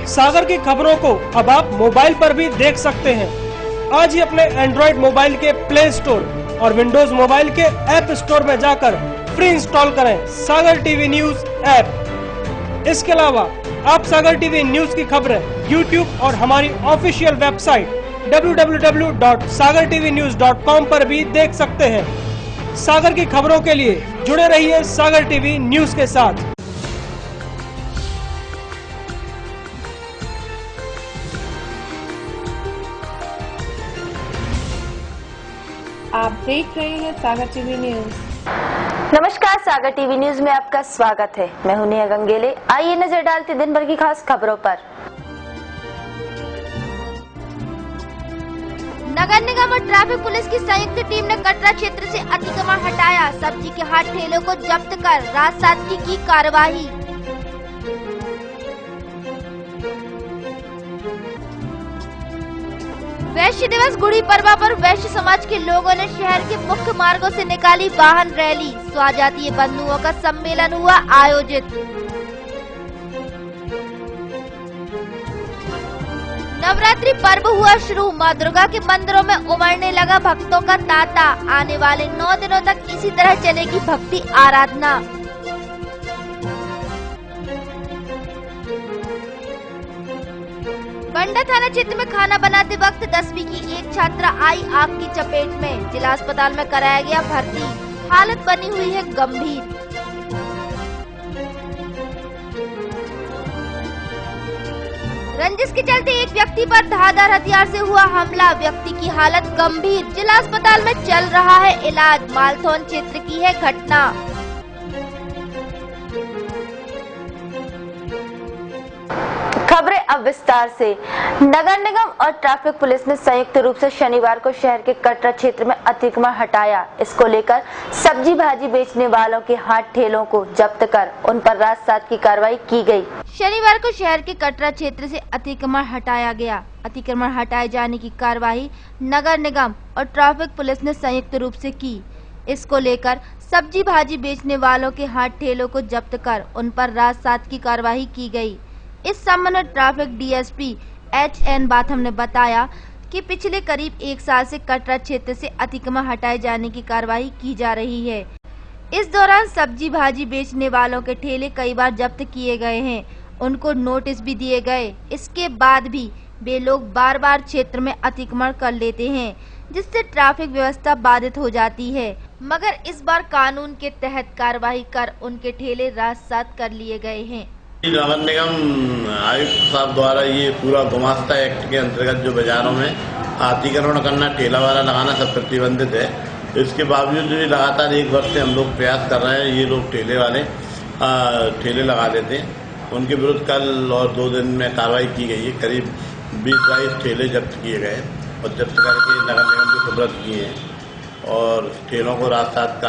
सागर की खबरों को अब आप मोबाइल पर भी देख सकते हैं। आज ही अपने एंड्रॉइड मोबाइल के प्ले स्टोर और विंडोज मोबाइल के ऐप स्टोर में जाकर फ्री इंस्टॉल करें सागर टीवी न्यूज ऐप। इसके अलावा आप सागर टीवी न्यूज की खबरें YouTube और हमारी ऑफिशियल वेबसाइट www.sagartvnews.com पर भी देख सकते हैं। सागर की खबरों के लिए जुड़े रहिए सागर टीवी न्यूज के साथ। आप देख रहे हैं सागर टीवी न्यूज। नमस्कार, सागर टीवी न्यूज में आपका स्वागत है। मैं हूं नेहा गंगेले। आइए नजर डालते दिन भर की खास खबरों पर। नगर निगम और ट्रैफिक पुलिस की संयुक्त टीम ने कटरा क्षेत्र से अतिक्रमण हटाया। सब्जी के हाट ठेलों को जब्त कर रात 7 की कार्रवाई। वैश्य दिवस गुड़ी पड़वा पर वैश्य समाज के लोगों ने शहर के मुख्य मार्गों से निकाली वाहन रैली। स्वजातीय बंधुओं का सम्मेलन हुआ आयोजित। नवरात्रि पर्व हुआ शुरू। मां दुर्गा के मंदिरों में उमड़ने लगा भक्तों का तांता। आने वाले 9 दिनों तक इसी तरह चलेगी भक्ति आराधना। बंडा थाना क्षेत्र में खाना बनाते वक्त 10वीं की एक छात्रा आई आग की चपेट में। जिला अस्पताल में कराया गया भर्ती। हालत बनी हुई है गंभीर। रंजिश के चलते एक व्यक्ति पर धारदार हथियार से हुआ हमला। व्यक्ति की हालत गंभीर। जिला अस्पताल में चल रहा है इलाज। मालथौन क्षेत्र की है घटना। खबरें अब विस्तार से। नगर निगम और ट्रैफिक पुलिस ने संयुक्त रूप से शनिवार को शहर के कटरा क्षेत्र में अतिक्रमण हटाया। इसको लेकर सब्जी भाजी बेचने वालों के हाट ठेलों को जब्त कर उन पर रात 7 की कार्रवाई की गई। शनिवार को शहर के कटरा क्षेत्र से अतिक्रमण हटाया गया। अतिक्रमण हटाए जाने की कार्रवाई नगर निगम और ट्रैफिक पुलिस ने संयुक्त रूप से की। इसको लेकर सब्जी भाजी बेचने वालों के हाट ठेलों को जब्त कर उन पर रात 7 की कार्रवाई की गई। इस संबंध में ट्रैफिक DSP HN बाथम ने बताया कि पिछले करीब 1 साल से कटरा क्षेत्र से अतिक्रमण हटाए जाने की कार्रवाई की जा रही है। इस दौरान सब्जी भाजी बेचने वालों के ठेले कई बार जब्त किए गए हैं। उनको नोटिस भी दिए गए। इसके बाद भी वे लोग बार बार क्षेत्र में अतिक्रमण कर लेते हैं, जिससे ट्रैफिक व्यवस्था बाधित हो जाती है। मगर इस बार कानून के तहत कार्रवाई कर उनके ठेले रात 7 कर लिए गए हैं। नगर निगम आयुक्त साहब द्वारा ये पूरा गुमास्ता एक्ट के अंतर्गत जो बाजारों में अतिक्रमण करना, ठेला वाला लगाना सब प्रतिबंधित है। इसके बावजूद भी लगातार 1 वर्ष से हम लोग प्रयास कर रहे हैं। ये लोग ठेले वाले ठेले लगा देते हैं। उनके विरुद्ध कल और 2 दिन में कार्रवाई की गई है। करीब 20-22 ठेले जब्त किए गए और जब्त करके नगर निगम को सुपुर्द किए हैं और ठेलों को रात 7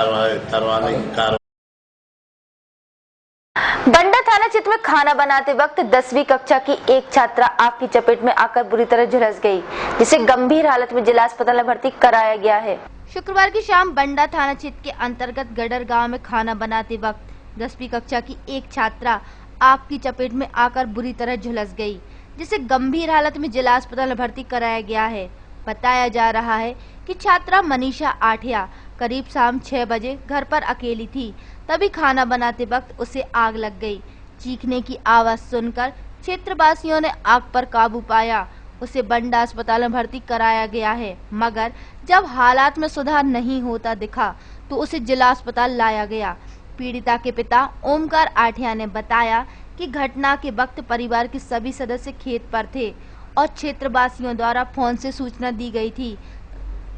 करवाने की कार्रवाई। बंडा थाना क्षेत्र में खाना बनाते वक्त 10वीं कक्षा की एक छात्रा आग की चपेट में आकर बुरी तरह झुलस गई, जिसे गंभीर हालत में जिला अस्पताल में भर्ती कराया गया है। शुक्रवार की शाम बंडा थाना क्षेत्र के अंतर्गत गडर गांव में खाना बनाते वक्त 10वीं कक्षा की एक छात्रा आग की चपेट में आकर बुरी तरह झुलस गई, जिसे गंभीर हालत में जिला अस्पताल में भर्ती कराया गया है। बताया जा रहा है कि छात्रा मनीषा आठिया करीब शाम 6 बजे घर पर अकेली थी। तभी खाना बनाते वक्त उसे आग लग गई। चीखने की आवाज सुनकर क्षेत्रवासियों ने आग पर काबू पाया। उसे बंडा अस्पताल में भर्ती कराया गया है, मगर जब हालात में सुधार नहीं होता दिखा तो उसे जिला अस्पताल लाया गया। पीड़िता के पिता ओमकार आठिया ने बताया कि घटना के वक्त परिवार के सभी सदस्य खेत पर थे और क्षेत्रवासियों द्वारा फोन से सूचना दी गई थी।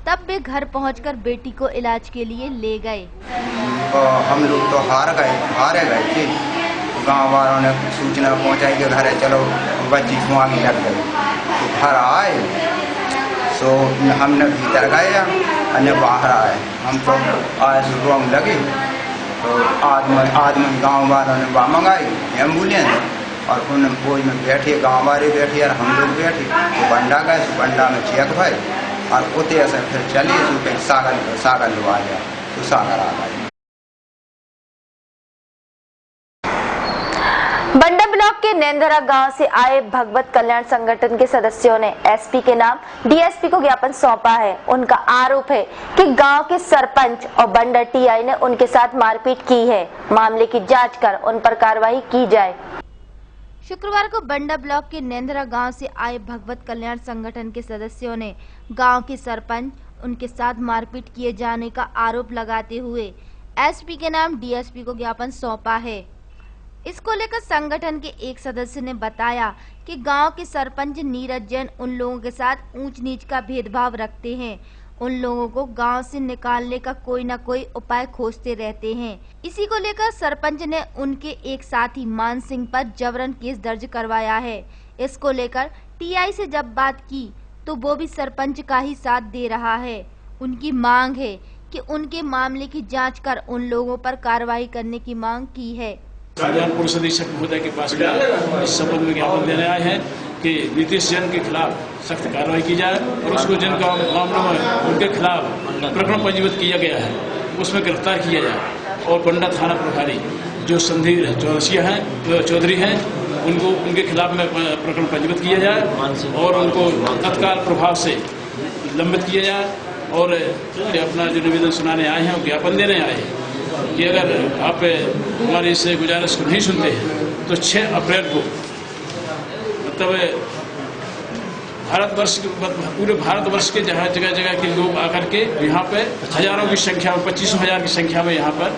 तब वे घर पहुंचकर बेटी को इलाज के लिए ले गए। हम लोग तो हार गए थे। गांव वालों ने सूचना पहुंचाई कि घर है, चलो बच्ची को आग लग गई। तो घर आए तो हमने भीतर गए, अन्य बाहर आए। हम तो आए सुबह लगे तो आदमी गांव वालों ने मंगाई एम्बुलेंस और उन बोझ में बैठे, गांव वाले बैठे और हम लोग बैठे। तो बंडा गए, तो बंडा में चेक भाई और उतने से फिर चलिए तो कहीं सागर लुआ गया तो सागर आ गए। बंडा ब्लॉक के के नेंदरा गांव से आए भगवत कल्याण संगठन के सदस्यों ने एसपी के नाम डीएसपी को ज्ञापन सौंपा है। उनका आरोप है कि गांव के सरपंच और बंडर टीआई ने उनके साथ मारपीट की है। मामले की जांच कर उन पर कार्रवाई की जाए। शुक्रवार को बंडा ब्लॉक के नेंदरा गांव से आए भगवत कल्याण संगठन के सदस्यों ने गांव के सरपंच उनके साथ मारपीट किए जाने का आरोप लगाते हुए एसपी के नाम डीएसपी को ज्ञापन सौंपा है। इसको लेकर संगठन के एक सदस्य ने बताया कि गांव के सरपंच नीरज जैन उन लोगों के साथ ऊंच नीच का भेदभाव रखते हैं। उन लोगों को गांव से निकालने का कोई न कोई उपाय खोजते रहते हैं। इसी को लेकर सरपंच ने उनके एक साथी मान सिंह पर जबरन केस दर्ज करवाया है। इसको लेकर टीआई से जब बात की तो वो भी सरपंच का ही साथ दे रहा है। उनकी मांग है कि उनके मामले की जांच कर उन लोगों पर कार्रवाई करने की मांग की है। पुलिस अधीक्षक महोदय के पास इस संबंध में ज्ञापन देने आए हैं कि नीतीश जैन के खिलाफ सख्त कार्रवाई की जाए और उसको जिनका मामलों में उनके खिलाफ प्रकरण पंजीबद्ध किया गया है उसमें गिरफ्तार किया जाए और बंडा थाना प्रभारी जो संधीर चौधरी हैं उनको उनके खिलाफ में प्रकरण पंजीबद्ध किया जाए और उनको तत्काल प्रभाव से लंबित किया जाए। और अपना जो निवेदन सुनाने आए हैं वो ज्ञापन देने आए हैं कि अगर आप हमारी इस गुजारिश को नहीं सुनते हैं तो 6 अप्रैल को मतलब पूरे भारतवर्ष के जगह जगह के लोग आकर के यहाँ पे हजारों की संख्या में 25,000 की संख्या में यहाँ पर।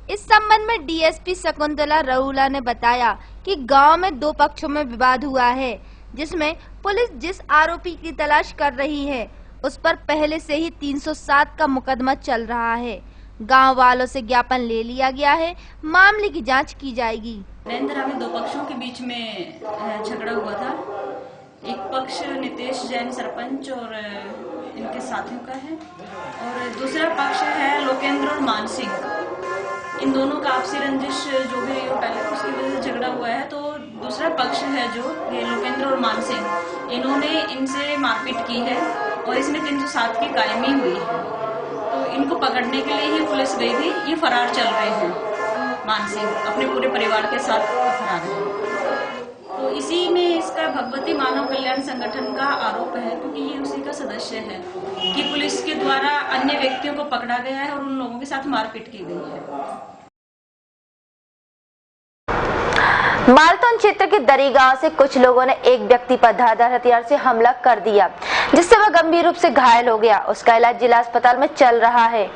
इस संबंध में डीएसपी शकुंतला रऊला ने बताया कि गांव में 2 पक्षों में विवाद हुआ है, जिसमें पुलिस जिस आरोपी की तलाश कर रही है उस पर पहले से ही 307 का मुकदमा चल रहा है। गांव वालों से ज्ञापन ले लिया गया है, मामले की जांच की जाएगी। नेंदरा में 2 पक्षों के बीच में झगड़ा हुआ था। एक पक्ष नीतीश जैन सरपंच और इनके साथियों का है और दूसरा पक्ष है लोकेंद्र और मान सिंह। इन दोनों का आपसी रंजिश जो भी रही हो पहले उसकी वजह से झगड़ा हुआ है। तो दूसरा पक्ष है जो ये लोकेंद्र और मान सिंह, इन्होंने इनसे मारपीट की है और इसमें 307 की कायमी हुई है। तो इनको पकड़ने के लिए ही पुलिस गई थी। ये फरार चल रहे हैं। मान सिंह अपने पूरे परिवार के साथ फरार है। तो इसी में इसका भगवती मानव कल्याण संगठन का आरोप है, क्योंकि ये उसी का सदस्य है कि पुलिस के द्वारा अन्य व्यक्तियों को पकड़ा गया है और उन लोगों के साथ मारपीट की गई है। मालतोन क्षेत्र के दरी गांव से कुछ लोगों ने एक व्यक्ति पर धारदार हथियार से हमला कर दिया, जिससे वह गंभीर रूप से घायल हो गया। उसका इलाज जिला अस्पताल में चल रहा है।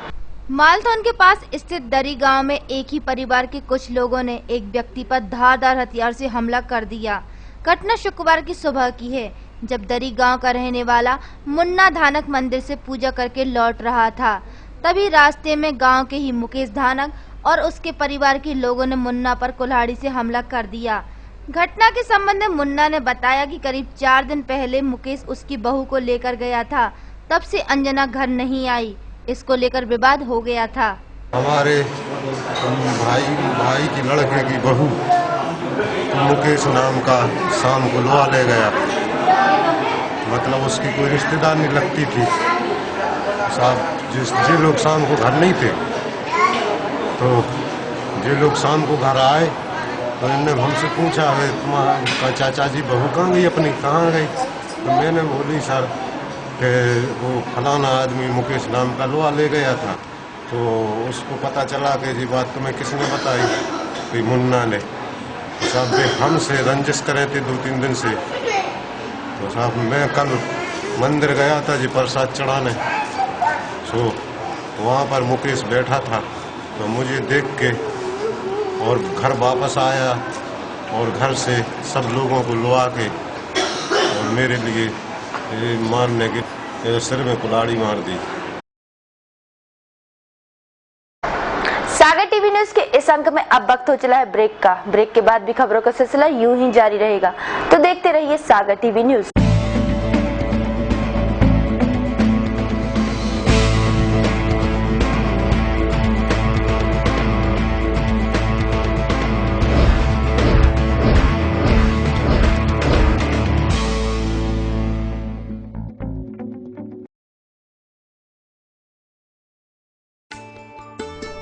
मालतोन के पास स्थित दरी गांव में एक ही परिवार के कुछ लोगों ने एक व्यक्ति पर धारदार हथियार से हमला कर दिया। घटना शुक्रवार की सुबह की है, जब दरी गांव का रहने वाला मुन्ना धानक मंदिर से पूजा करके लौट रहा था। तभी रास्ते में गांव के ही मुकेश धानक और उसके परिवार के लोगों ने मुन्ना पर कुल्हाड़ी से हमला कर दिया। घटना के संबंध में मुन्ना ने बताया कि करीब 4 दिन पहले मुकेश उसकी बहू को लेकर गया था, तब से अंजना घर नहीं आई। इसको लेकर विवाद हो गया था। हमारे भाई की लड़के की बहू मुकेश नाम का शाम को लोहा ले गया, मतलब उसकी कोई रिश्तेदार नहीं लगती थी साहब। जो लोग शाम को घर नहीं थे, तो जो लोग शाम को घर आए तो इन्होंने हमसे पूछा, तुम्हारा चाचा जी बहू कहाँ गई अपनी, कहाँ गई? तो मैंने बोली सर कि वो फलाना आदमी मुकेश नाम का लोहा ले गया था। तो उसको पता चला कि जी बात तुम्हें किसने बताई? कोई मुन्ना ने। तो साहब हमसे रंजिश करे थे 2-3 दिन से। तो साहब मैं कल मंदिर गया था जी प्रसाद चढ़ाने, तो वहाँ पर मुकेश बैठा था। तो मुझे देख के और घर वापस आया और घर से सब लोगों को लुआ के और मेरे लिए मारने के सिर में कुल्हाड़ी मार दी। सागर टीवी न्यूज के इस अंक में अब वक्त हो चला है ब्रेक का। ब्रेक के बाद भी खबरों का सिलसिला यूं ही जारी रहेगा, तो देखते रहिए सागर टीवी न्यूज।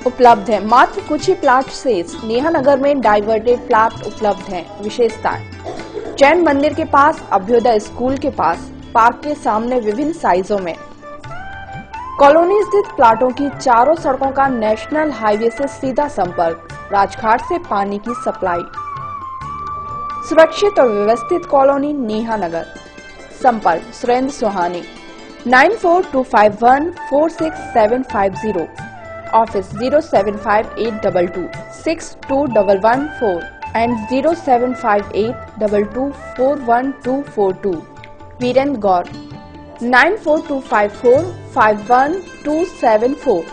उपलब्ध है। मात्र कुछ ही प्लाट शेष। नेहा नगर में डाइवर्टेड प्लाट उपलब्ध है। विशेषताएं: जैन मंदिर के पास, अभ्युदय स्कूल के पास, पार्क के सामने विभिन्न साइजों में। कॉलोनी स्थित प्लाटों की चारों सड़कों का नेशनल हाईवे से सीधा संपर्क। राजघाट से पानी की सप्लाई। सुरक्षित और व्यवस्थित कॉलोनी नेहा नगर। संपर्क Surendra Suhani 9425146750। Office 07582262114 and 07582241242। Virendra Gaur 9425451274।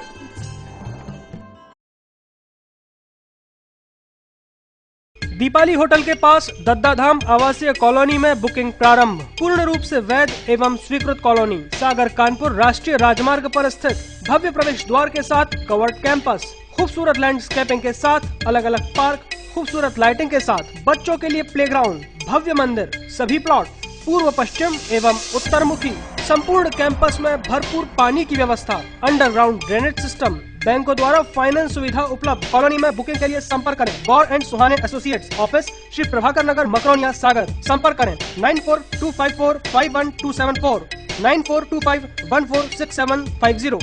Deepali hotel के पास दद्दाधाम आवासीय कॉलोनी में बुकिंग प्रारंभ। पूर्ण रूप से वैध एवं स्वीकृत कॉलोनी सागर कानपुर राष्ट्रीय राजमार्ग पर स्थित भव्य प्रवेश द्वार के साथ कवर्ड कैंपस, खूबसूरत लैंडस्केपिंग के साथ अलग अलग पार्क, खूबसूरत लाइटिंग के साथ बच्चों के लिए प्लेग्राउंड, भव्य मंदिर, सभी प्लॉट पूर्व पश्चिम एवं उत्तर मुखी। संपूर्ण कैंपस में भरपूर पानी की व्यवस्था, अंडरग्राउंड ड्रेनेज सिस्टम, बैंकों द्वारा फाइनेंस सुविधा उपलब्ध। कॉलोनी में बुकिंग के लिए संपर्क करें Gaur and Suhane associates, office Shri Prabhakar Nagar, Makronia, Sagar. संपर्क करें 9425451274 9425146750।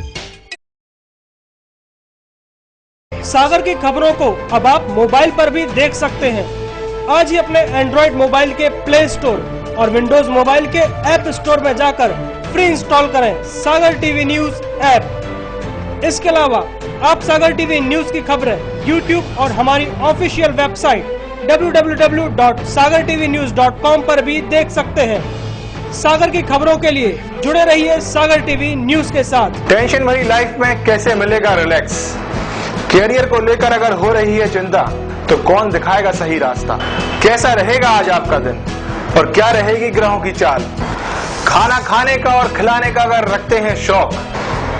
सागर की खबरों को अब आप मोबाइल पर भी देख सकते हैं। आज ही अपने एंड्रॉइड मोबाइल के प्ले स्टोर और विंडोज मोबाइल के ऐप स्टोर में जाकर फ्री इंस्टॉल करें सागर टीवी न्यूज ऐप। इसके अलावा आप सागर टीवी न्यूज की खबरें यूट्यूब और हमारी ऑफिशियल वेबसाइट www.sagartvnews.com पर भी देख सकते हैं। सागर की खबरों के लिए जुड़े रहिए सागर टीवी न्यूज के साथ। टेंशन भरी लाइफ में कैसे मिलेगा रिलैक्स? कैरियर को लेकर अगर हो रही है चिंता तो कौन दिखाएगा सही रास्ता? कैसा रहेगा आज आपका दिन और क्या रहेगी ग्रहों की चाल? खाना खाने का और खिलाने का अगर रखते हैं शौक,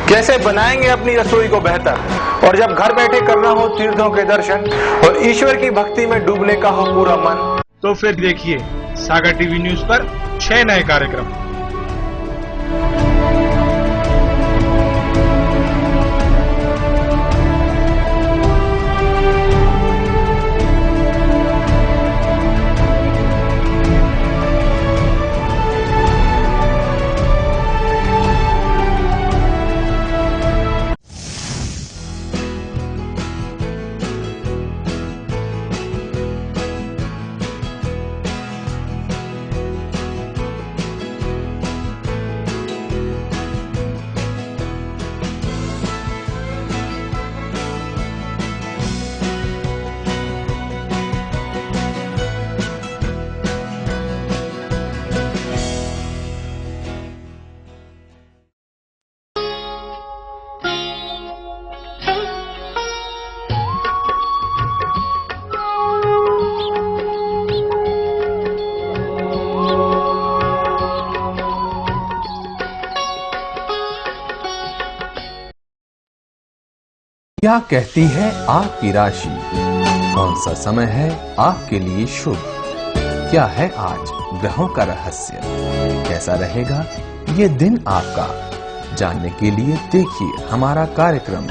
कैसे बनाएंगे अपनी रसोई को बेहतर? और जब घर बैठे करना हो तीर्थों के दर्शन और ईश्वर की भक्ति में डूबने का हो पूरा मन, तो फिर देखिए सागर टीवी न्यूज पर 6 नए कार्यक्रम। क्या कहती है आपकी राशि? कौन सा समय है आपके लिए शुभ? क्या है आज ग्रहों का रहस्य? कैसा रहेगा ये दिन आपका? जानने के लिए देखिए हमारा कार्यक्रम।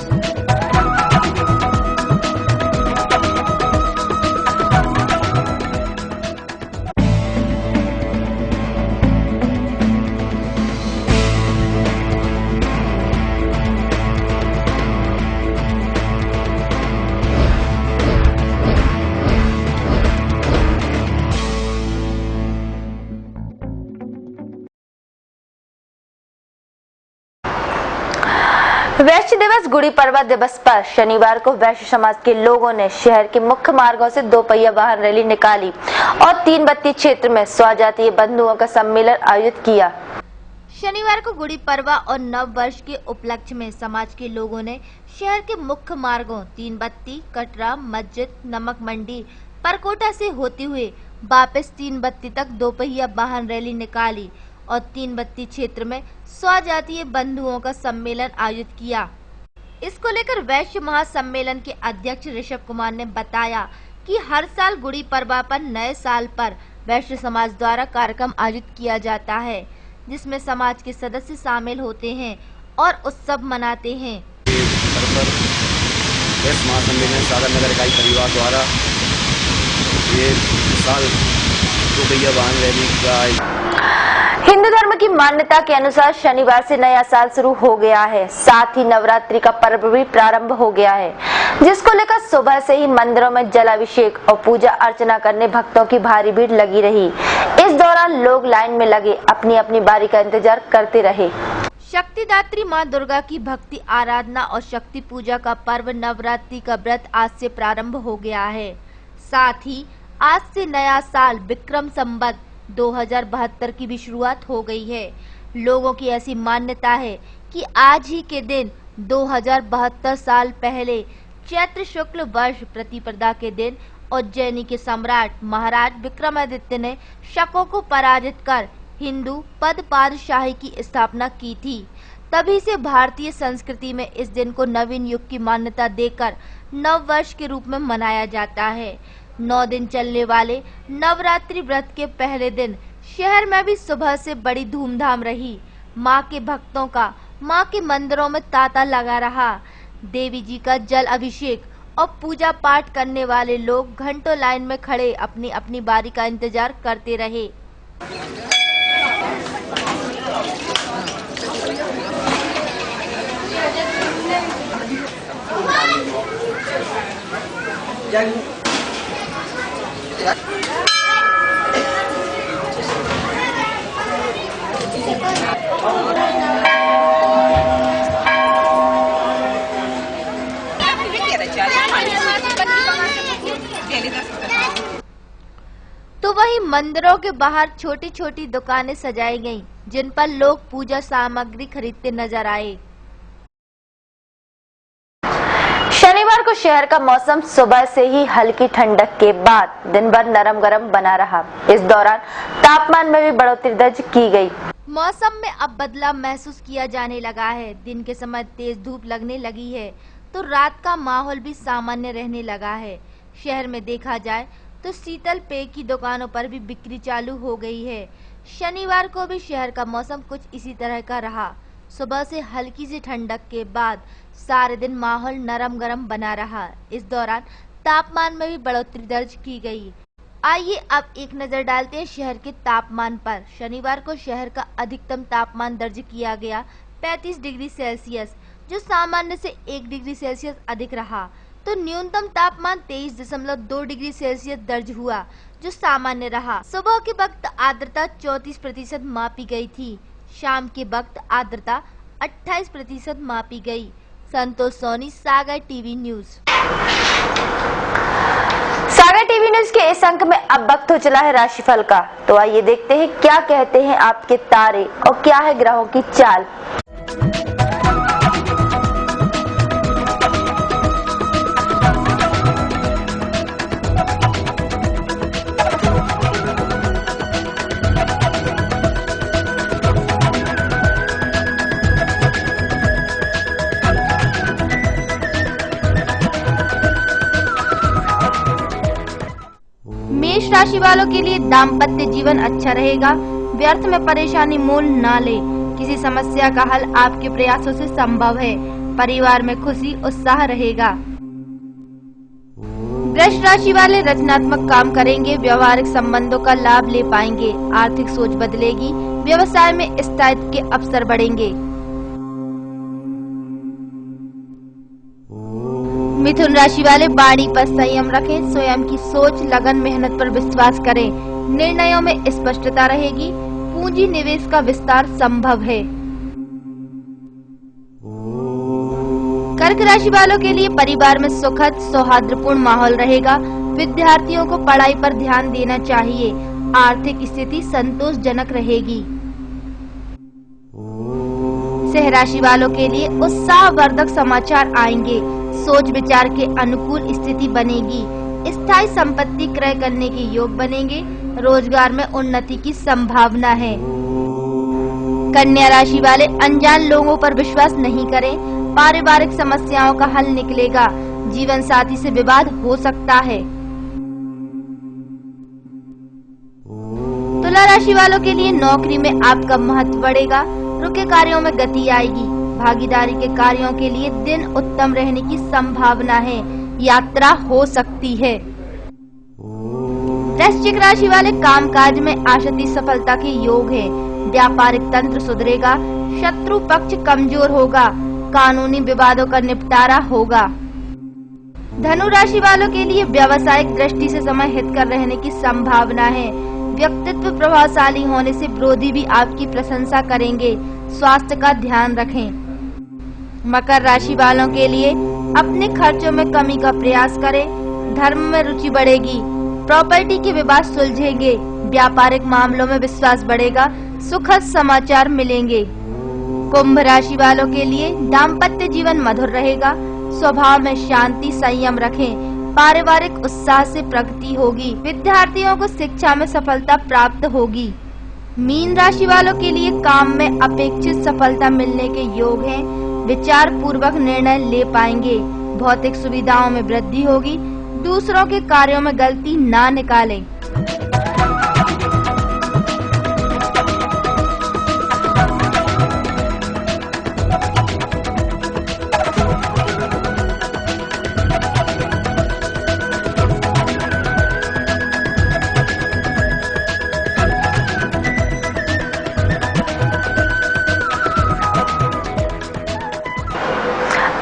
वैश्य दिवस गुड़ी पड़वा दिवस पर शनिवार को वैश्य समाज के लोगों ने शहर के मुख्य मार्गों से 2 पहिया वाहन रैली निकाली और 3 बत्ती क्षेत्र में स्वजातीय बंधुओं का सम्मेलन आयोजित किया। शनिवार को गुड़ी पड़वा और नव वर्ष के उपलक्ष्य में समाज के लोगों ने शहर के मुख्य मार्गों 3 बत्ती, कटरा, मस्जिद, नमक मंडी, परकोटा से होते हुए वापस 3 बत्ती तक 2 पहिया वाहन रैली निकाली और 3 बत्ती क्षेत्र में स्वजातीय बंधुओं का सम्मेलन आयोजित किया। इसको लेकर वैश्य महासम्मेलन के अध्यक्ष ऋषभ कुमार ने बताया कि हर साल गुड़ी पड़वा पर नए साल पर वैश्य समाज द्वारा कार्यक्रम आयोजित किया जाता है, जिसमें समाज के सदस्य शामिल होते हैं और उत्सव मनाते हैं। प्रेस महासम्मेलन सागर नगर इकाई परिवार द्वारा ये साल रुपया वाहन रैली का हिंदू धर्म की मान्यता के अनुसार शनिवार से नया साल शुरू हो गया है। साथ ही नवरात्रि का पर्व भी प्रारंभ हो गया है, जिसको लेकर सुबह से ही मंदिरों में जलाभिषेक और पूजा अर्चना करने भक्तों की भारी भीड़ लगी रही। इस दौरान लोग लाइन में लगे अपनी अपनी बारी का इंतजार करते रहे। शक्तिदात्री मां दुर्गा की भक्ति आराधना और शक्ति पूजा का पर्व नवरात्रि का व्रत आज से प्रारंभ हो गया है। साथ ही आज से नया साल विक्रम संवत 2072 की भी शुरुआत हो गई है। लोगों की ऐसी मान्यता है कि आज ही के दिन 2072 साल पहले चैत्र शुक्ल वर्ष प्रतिपदा के दिन उज्जैनी के सम्राट महाराज विक्रमादित्य ने शकों को पराजित कर हिंदू पद पातशाही की स्थापना की थी। तभी से भारतीय संस्कृति में इस दिन को नवीन युग की मान्यता देकर नव वर्ष के रूप में मनाया जाता है। 9 दिन चलने वाले नवरात्रि व्रत के पहले दिन शहर में भी सुबह से बड़ी धूमधाम रही। मां के भक्तों का मां के मंदिरों में तांता लगा रहा। देवी जी का जल अभिषेक और पूजा पाठ करने वाले लोग घंटों लाइन में खड़े अपनी अपनी बारी का इंतजार करते रहे। तो वहीं मंदिरों के बाहर छोटी छोटी दुकानें सजाई गईं, जिन पर लोग पूजा सामग्री खरीदते नजर आए। शनिवार को शहर का मौसम सुबह से ही हल्की ठंडक के बाद दिन भर नरम गरम बना रहा। इस दौरान तापमान में भी बढ़ोतरी दर्ज की गई। मौसम में अब बदलाव महसूस किया जाने लगा है। दिन के समय तेज धूप लगने लगी है तो रात का माहौल भी सामान्य रहने लगा है। शहर में देखा जाए तो शीतल पेय की दुकानों पर भी बिक्री चालू हो गई है। शनिवार को भी शहर का मौसम कुछ इसी तरह का रहा। सुबह से हल्की सी ठंडक के बाद सारे दिन माहौल नरम गरम बना रहा। इस दौरान तापमान में भी बढ़ोतरी दर्ज की गई। आइए अब एक नजर डालते हैं शहर के तापमान पर। शनिवार को शहर का अधिकतम तापमान दर्ज किया गया 35 डिग्री सेल्सियस, जो सामान्य से 1 डिग्री सेल्सियस अधिक रहा। तो न्यूनतम तापमान 23.2 डिग्री सेल्सियस दर्ज हुआ, जो सामान्य रहा। सुबह के वक्त आर्द्रता 34% मापी गई थी। शाम के वक्त आर्द्रता 28% मापी गई। संतोष सोनी, सागर टीवी न्यूज। सागर टीवी न्यूज के इस अंक में अब वक्त हो चला है राशिफल का। तो आइए देखते हैं क्या कहते हैं आपके तारे और क्या है ग्रहों की चाल। मेष राशि वालों के लिए दाम्पत्य जीवन अच्छा रहेगा। व्यर्थ में परेशानी मोल ना ले। किसी समस्या का हल आपके प्रयासों से संभव है। परिवार में खुशी उत्साह रहेगा। वृष राशि वाले रचनात्मक काम करेंगे। व्यवहारिक संबंधों का लाभ ले पाएंगे। आर्थिक सोच बदलेगी। व्यवसाय में स्थायित्व के अवसर बढ़ेंगे। मिथुन राशि वाले वाणी पर संयम रखें। स्वयं की सोच, लगन, मेहनत पर विश्वास करें। निर्णयों में स्पष्टता रहेगी। पूंजी निवेश का विस्तार संभव है। कर्क राशि वालों के लिए परिवार में सुखद सौहार्दपूर्ण माहौल रहेगा। विद्यार्थियों को पढ़ाई पर ध्यान देना चाहिए। आर्थिक स्थिति संतोषजनक रहेगी। सिंह राशि वालों के लिए उत्साहवर्धक समाचार आएंगे। सोच विचार के अनुकूल स्थिति बनेगी। स्थायी संपत्ति क्रय करने के योग बनेंगे। रोजगार में उन्नति की संभावना है। कन्या राशि वाले अनजान लोगों पर विश्वास नहीं करें। पारिवारिक समस्याओं का हल निकलेगा। जीवन साथी से विवाद हो सकता है। तुला राशि वालों के लिए नौकरी में आपका महत्व बढ़ेगा। रुके कार्यों में गति आएगी। भागीदारी के कार्यों के लिए दिन उत्तम रहने की संभावना है। यात्रा हो सकती है। वृश्चिक राशि वाले कामकाज में आशातीत सफलता के योग है। व्यापारिक तंत्र सुधरेगा, शत्रु पक्ष कमजोर होगा, कानूनी विवादों का निपटारा होगा। धनु राशि वालों के लिए व्यावसायिक दृष्टि से समय हितकर रहने की संभावना है। व्यक्तित्व प्रभावशाली होने से विरोधी भी आपकी प्रशंसा करेंगे। स्वास्थ्य का ध्यान रखें। मकर राशि वालों के लिए अपने खर्चों में कमी का प्रयास करें। धर्म में रुचि बढ़ेगी। प्रॉपर्टी के विवाद सुलझेंगे। व्यापारिक मामलों में विश्वास बढ़ेगा। सुखद समाचार मिलेंगे। कुंभ राशि वालों के लिए दाम्पत्य जीवन मधुर रहेगा। स्वभाव में शांति संयम रखें। पारिवारिक उत्साह से प्रगति होगी। विद्यार्थियों को शिक्षा में सफलता प्राप्त होगी। मीन राशि वालों के लिए काम में अपेक्षित सफलता मिलने के योग हैं। विचार पूर्वक निर्णय ले पाएंगे। भौतिक सुविधाओं में वृद्धि होगी। दूसरों के कार्यों में गलती ना निकालें।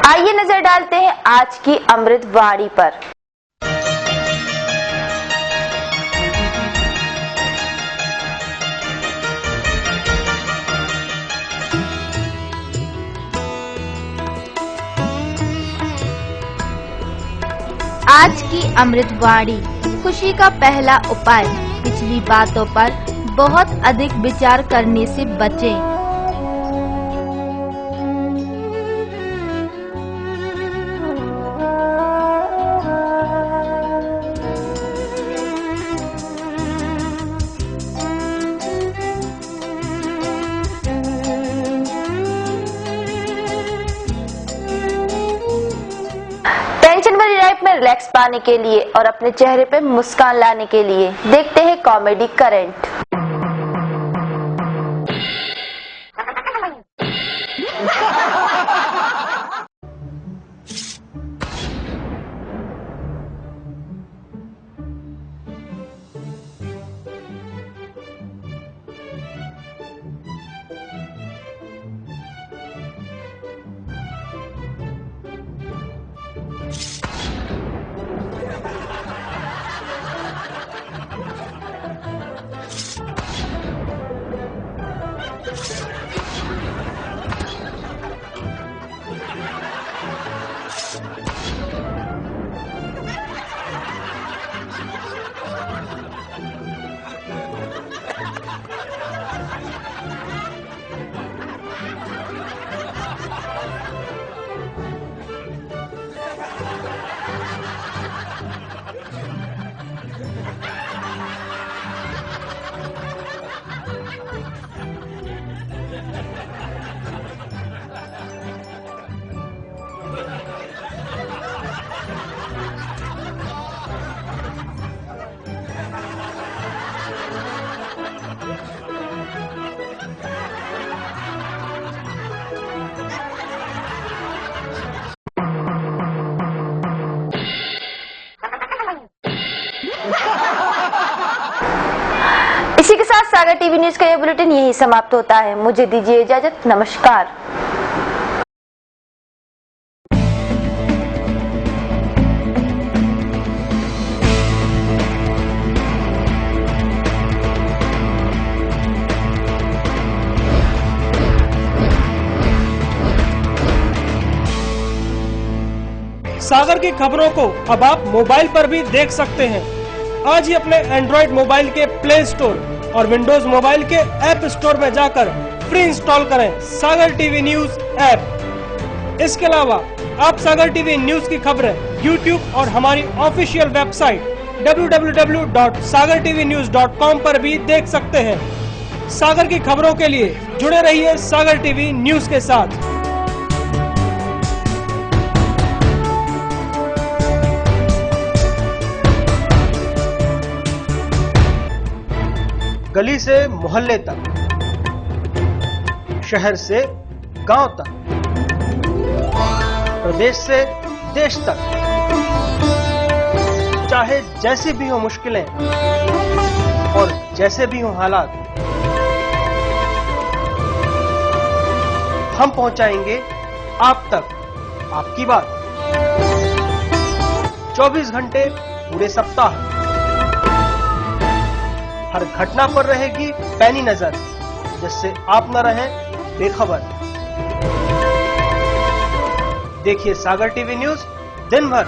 आइए नजर डालते हैं आज की अमृत वाणी पर। आज की अमृत वाणी। खुशी का पहला उपाय, पिछली बातों पर बहुत अधिक विचार करने से बचें। टेंशन भरी लाइफ में रिलैक्स पाने के लिए और अपने चेहरे पे मुस्कान लाने के लिए देखते हैं कॉमेडी करंट। इसी के साथ सागर टीवी न्यूज का यह बुलेटिन यही समाप्त होता है। मुझे दीजिए इजाजत। नमस्कार। सागर की खबरों को अब आप मोबाइल पर भी देख सकते हैं। आज ही अपने एंड्रॉइड मोबाइल के प्ले स्टोर और विंडोज मोबाइल के ऐप स्टोर में जाकर फ्री इंस्टॉल करें सागर टीवी न्यूज ऐप। इसके अलावा आप सागर टीवी न्यूज की खबरें YouTube और हमारी ऑफिशियल वेबसाइट www.sagartvnews.com पर भी देख सकते हैं। सागर की खबरों के लिए जुड़े रहिए सागर टीवी न्यूज के साथ। गली से मोहल्ले तक, शहर से गांव तक, प्रदेश से देश तक, चाहे जैसी भी हो मुश्किलें और जैसे भी हो हालात, हम पहुंचाएंगे आप तक आपकी बात। 24 घंटे पूरे सप्ताह, हर घटना पर रहेगी पैनी नजर, जिससे आप न रहें बेखबर। देखिए सागर टीवी न्यूज दिन भर।